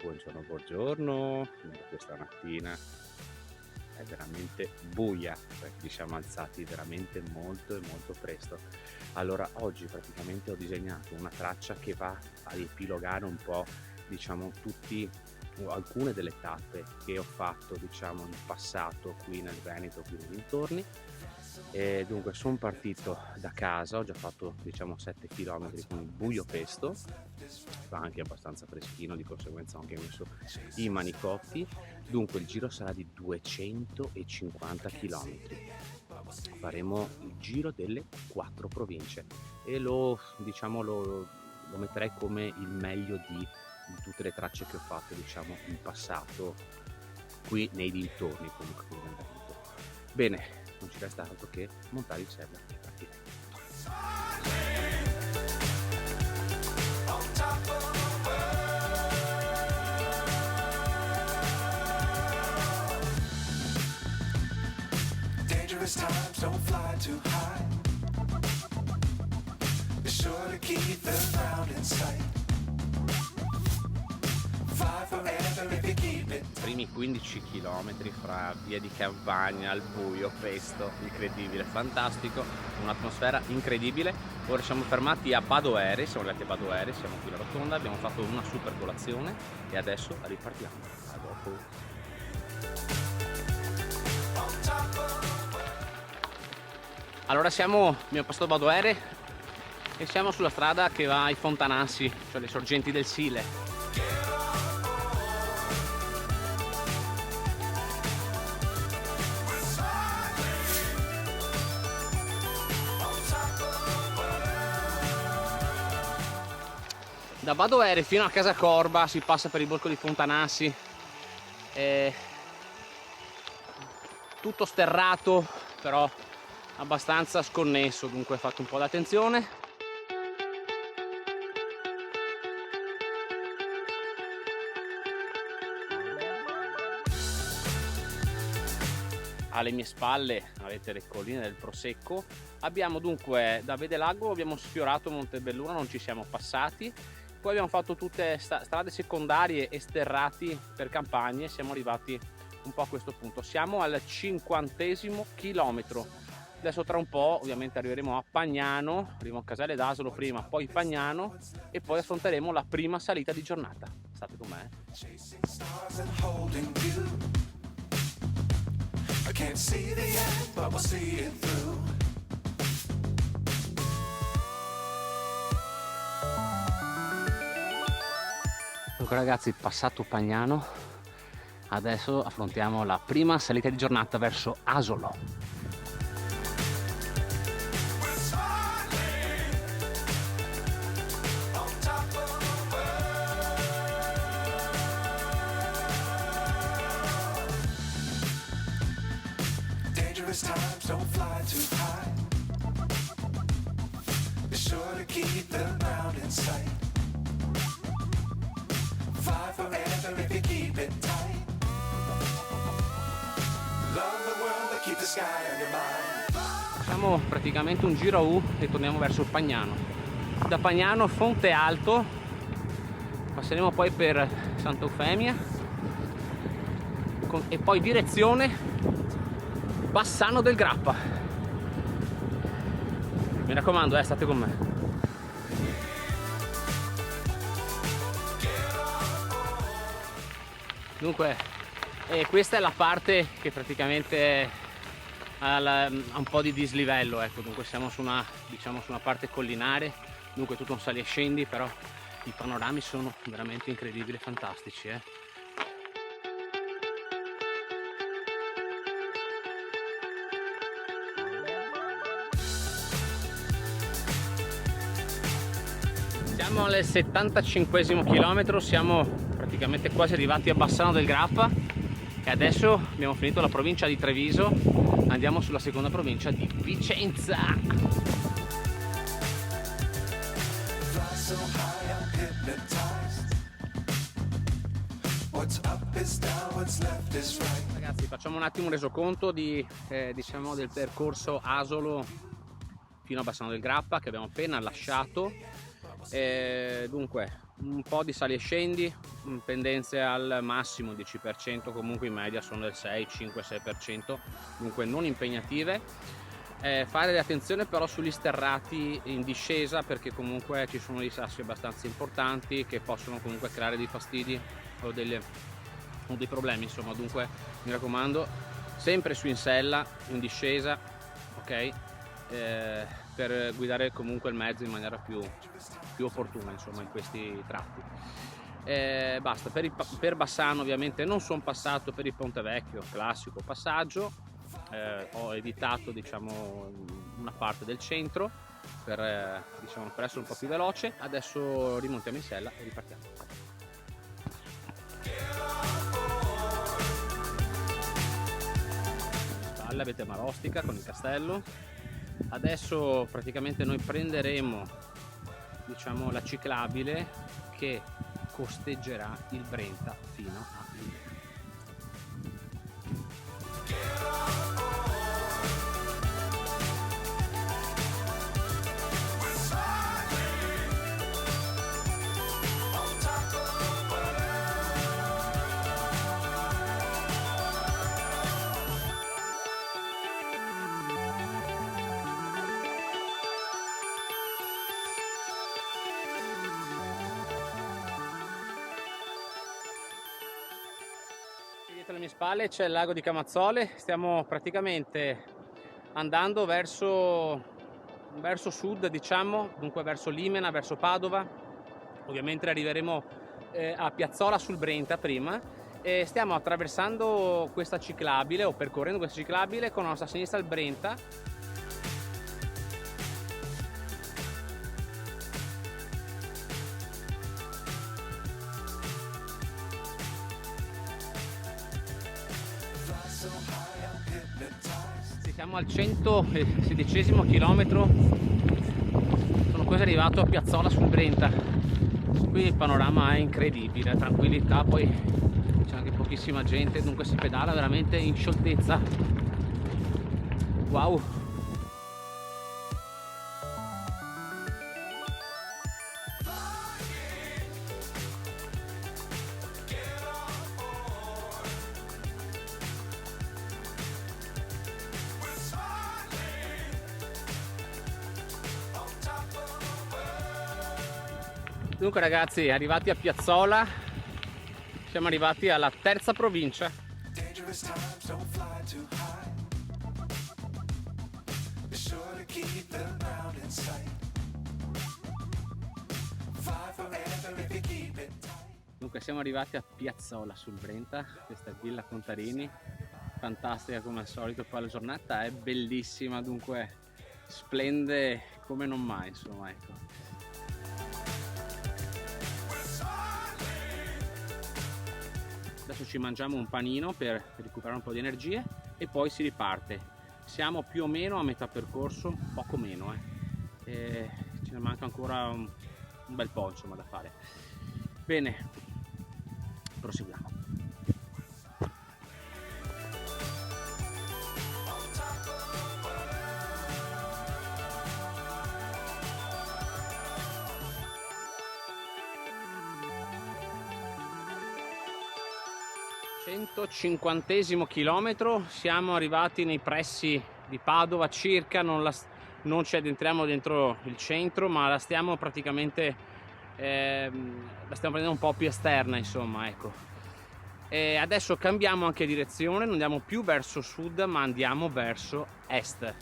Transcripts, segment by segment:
Buongiorno. Questa mattina è veramente buia, perché ci siamo alzati veramente molto e molto presto. Allora, oggi praticamente ho disegnato una traccia che va a riepilogare un po', diciamo, tutti o alcune delle tappe che ho fatto, diciamo, in passato qui nel Veneto, qui nei dintorni. E dunque son partito da casa, ho già fatto, diciamo, 7 chilometri con il buio pesto, fa anche abbastanza freschino, di conseguenza ho anche messo i manicotti. Dunque il giro sarà di 250 chilometri. Faremo il giro delle 4 province e lo metterei come il meglio di tutte le tracce che ho fatto, diciamo, in passato qui nei dintorni, comunque qui nel Veneto. Bene, non ci resta altro che montare il server e partire. Dangerous times don't fly too high. Be sure to keep the ground in sight. Fly forever if you keep it. Primi 15 km fra via di campagna al buio, pesto, incredibile, fantastico, un'atmosfera incredibile. Ora siamo fermati a Badoere, siamo arrivati a Badoere, siamo qui alla rotonda, abbiamo fatto una super colazione e adesso ripartiamo. A dopo. Allora abbiamo passato Badoere e siamo sulla strada che va ai Fontanassi, cioè le sorgenti del Sile. Da Badoere fino a Casa Corba si passa per il bosco di Fontanassi, tutto sterrato, però abbastanza sconnesso, dunque fate un po' d'attenzione. Alle mie spalle avete le colline del Prosecco. Abbiamo dunque da Vedelago abbiamo sfiorato Montebelluna, non ci siamo passati. Poi abbiamo fatto tutte strade secondarie e sterrati per campagne, siamo arrivati un po' a questo punto. Siamo al 50° chilometro. Adesso tra un po' ovviamente arriveremo a Pagnano, arriviamo a Casale d'Asolo prima, poi Pagnano e poi affronteremo la prima salita di giornata. State con me. Dunque ragazzi, passato Pagnano, adesso affrontiamo la prima salita di giornata verso Asolo. Dangerous times don't fly too high. Be sure to keep the ground in sight. Fly forever if you keep it tight. Love the world but keep the sky on your mind. Facciamo praticamente un giro a U e torniamo verso Pagnano. Da Pagnano Fonte Alto, passeremo poi per Santa Eufemia e poi direzione Bassano del Grappa. Mi raccomando, state con me. Dunque, questa è la parte che praticamente ha un po' di dislivello, ecco. Dunque siamo su una, diciamo, su una parte collinare, dunque tutto un sali e scendi, però i panorami sono veramente incredibili e fantastici, Siamo al 75° chilometro, siamo praticamente quasi arrivati a Bassano del Grappa e adesso abbiamo finito la provincia di Treviso, andiamo sulla seconda provincia di Vicenza. Ragazzi, facciamo un attimo un resoconto di, diciamo, del percorso Asolo fino a Bassano del Grappa che abbiamo appena lasciato. Dunque un po' di sali e scendi, pendenze al massimo 10%, comunque in media sono del 6, 5, 6%, dunque non impegnative. Fare attenzione però sugli sterrati in discesa, perché comunque ci sono dei sassi abbastanza importanti che possono comunque creare dei fastidi o dei problemi, insomma. Dunque mi raccomando, sempre su in sella, in discesa, ok? Per guidare comunque il mezzo in maniera più opportuna, insomma, in questi tratti. Basta. Per Bassano ovviamente non sono passato per il Ponte Vecchio, classico passaggio, ho evitato, diciamo, una parte del centro per essere un po' più veloce. Adesso rimontiamo in sella e ripartiamo. Spalle avete Marostica con il castello. Adesso praticamente noi prenderemo, diciamo, la ciclabile che costeggerà il Brenta fino a lì. Dietro le mie spalle c'è il lago di Camazzole, stiamo praticamente andando verso sud, diciamo, dunque verso Limena, verso Padova. Ovviamente arriveremo a Piazzola sul Brenta prima, e stiamo attraversando questa ciclabile o percorrendo questa ciclabile con la nostra sinistra il Brenta. Siamo al 116° chilometro, sono quasi arrivato a Piazzola sul Brenta. Qui il panorama è incredibile, tranquillità, poi c'è anche pochissima gente, dunque si pedala veramente in scioltezza. Wow! Dunque ragazzi, arrivati a Piazzola, siamo arrivati alla terza provincia. Dangerous times don't fly too high. Be sure to keep the ground in sight. Fly forever if you keep it tight. Dunque siamo arrivati a Piazzola sul Brenta, questa è Villa Contarini, fantastica come al solito. Poi la giornata è bellissima, dunque splende come non mai, insomma, ecco. Adesso ci mangiamo un panino per recuperare un po' di energie e poi si riparte. Siamo più o meno a metà percorso, poco meno, ce ne manca ancora un bel po', insomma, da fare. Bene, proseguiamo. (150° chilometro), siamo arrivati nei pressi di Padova circa, non ci addentriamo dentro il centro, ma la stiamo praticamente prendendo un po' più esterna, insomma, ecco. E adesso cambiamo anche direzione, non andiamo più verso sud ma andiamo verso est.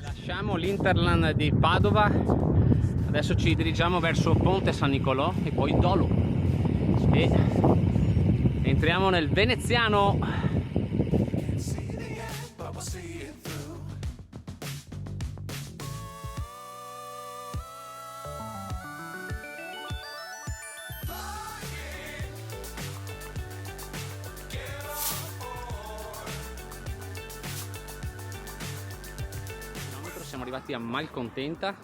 Lasciamo l'Interland di Padova, adesso ci dirigiamo verso Ponte San Nicolò e poi Dolo e entriamo nel veneziano. See the end, but we'll see it through. Siamo arrivati a Malcontenta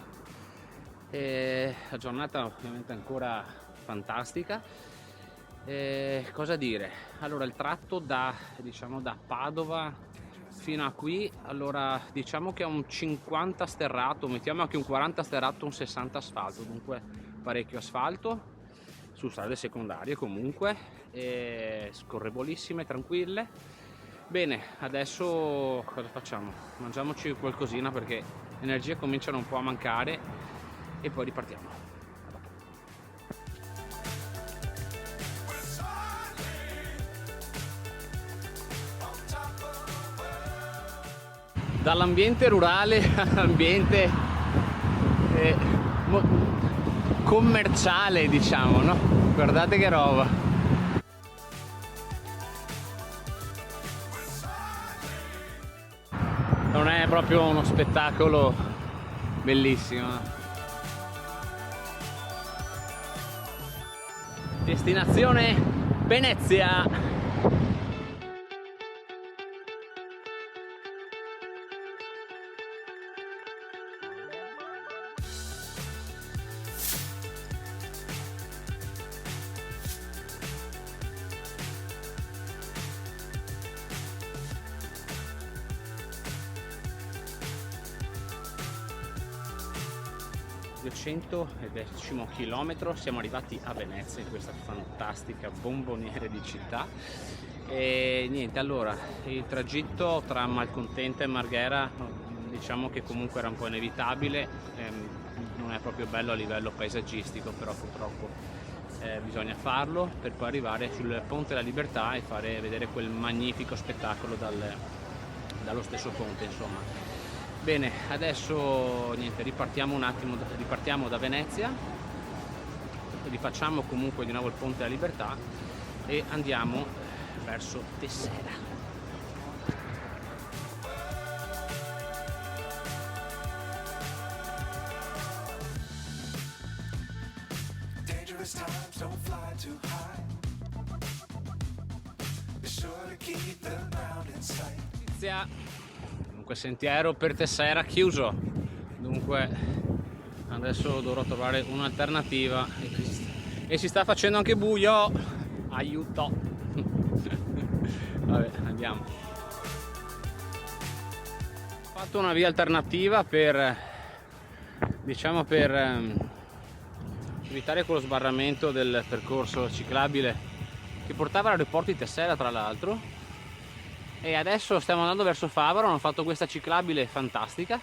e la giornata ovviamente ancora fantastica. Cosa dire? Allora il tratto da, diciamo, da Padova fino a qui, allora diciamo che è un 50 sterrato, mettiamo anche un 40 sterrato, un 60 asfalto, dunque parecchio asfalto su strade secondarie comunque, scorrevolissime, tranquille. Bene, adesso cosa facciamo? Mangiamoci qualcosina perché le energie cominciano un po' a mancare e poi ripartiamo. Dall'ambiente rurale all'ambiente eh, commerciale, diciamo, no? Guardate che roba. Non è proprio uno spettacolo bellissimo. Destinazione Venezia. Decimo chilometro, siamo arrivati a Venezia, in questa fantastica bomboniera di città. E niente, allora il tragitto tra Malcontenta e Marghera diciamo che comunque era un po' inevitabile, non è proprio bello a livello paesaggistico, però purtroppo bisogna farlo per poi arrivare sul Ponte della Libertà e fare vedere quel magnifico spettacolo dallo stesso ponte, insomma. Bene, adesso niente, ripartiamo un attimo, ripartiamo da Venezia, rifacciamo comunque di nuovo il Ponte della Libertà e andiamo verso Tessera. Dangerous times, don't fly too high. Be sure to keep the ground in sight. Dunque sentiero per Tessera chiuso, dunque adesso dovrò trovare un'alternativa e si sta facendo anche buio, aiuto. Vabbè, andiamo. Ho fatto una via alternativa per, diciamo, per evitare quello sbarramento del percorso ciclabile che portava all'aeroporto di Tessera, tra l'altro. E adesso stiamo andando verso Favaro, hanno fatto questa ciclabile fantastica,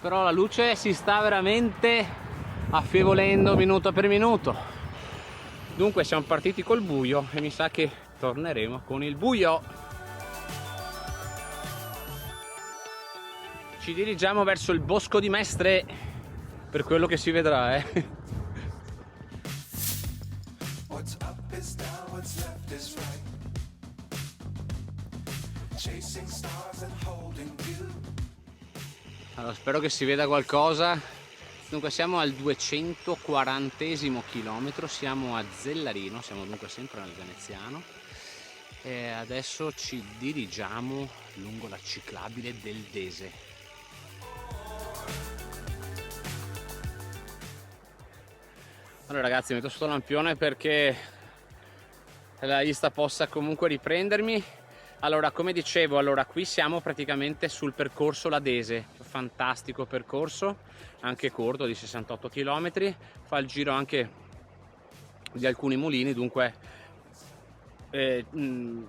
però la luce si sta veramente affievolendo minuto per minuto, dunque siamo partiti col buio e mi sa che torneremo con il buio. Ci dirigiamo verso il Bosco di Mestre, per quello che si vedrà, What's up is down, what's left is right. Chasing stars and holding you. Allora, spero che si veda qualcosa. Dunque siamo al 240° chilometro, siamo a Zellarino, siamo dunque sempre nel veneziano e adesso ci dirigiamo lungo la ciclabile del Dese. Allora ragazzi, metto sotto lampione perché la vista possa comunque riprendermi. Allora, come dicevo, qui siamo praticamente sul percorso Ladese, fantastico percorso, anche corto, di 68 km, fa il giro anche di alcuni mulini, dunque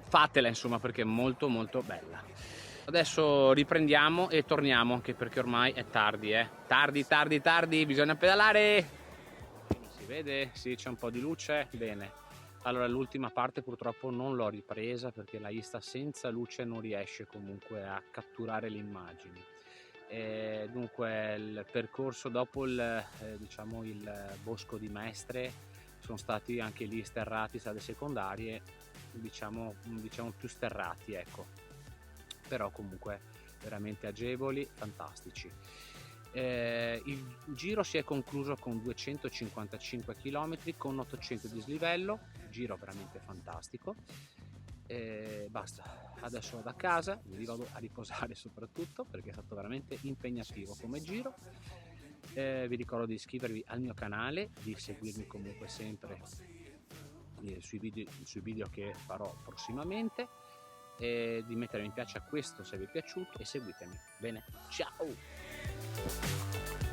fatela insomma, perché è molto molto bella. Adesso riprendiamo e torniamo, anche perché ormai è tardi, tardi, bisogna pedalare. Si vede? Sì, c'è un po' di luce, bene. Allora l'ultima parte purtroppo non l'ho ripresa perché la Insta senza luce non riesce comunque a catturare le immagini. Dunque il percorso dopo diciamo il Bosco di Mestre sono stati anche lì sterrati, strade secondarie, diciamo più sterrati, ecco, però comunque veramente agevoli, fantastici. Il giro si è concluso con 255 km con 800 di dislivello, giro veramente fantastico. Basta, adesso vado a casa, mi vado a riposare soprattutto perché è stato veramente impegnativo come giro. Vi ricordo di iscrivervi al mio canale, di seguirmi comunque sempre sui video che farò prossimamente, e di mettere mi piace a questo se vi è piaciuto e seguitemi. Bene, ciao!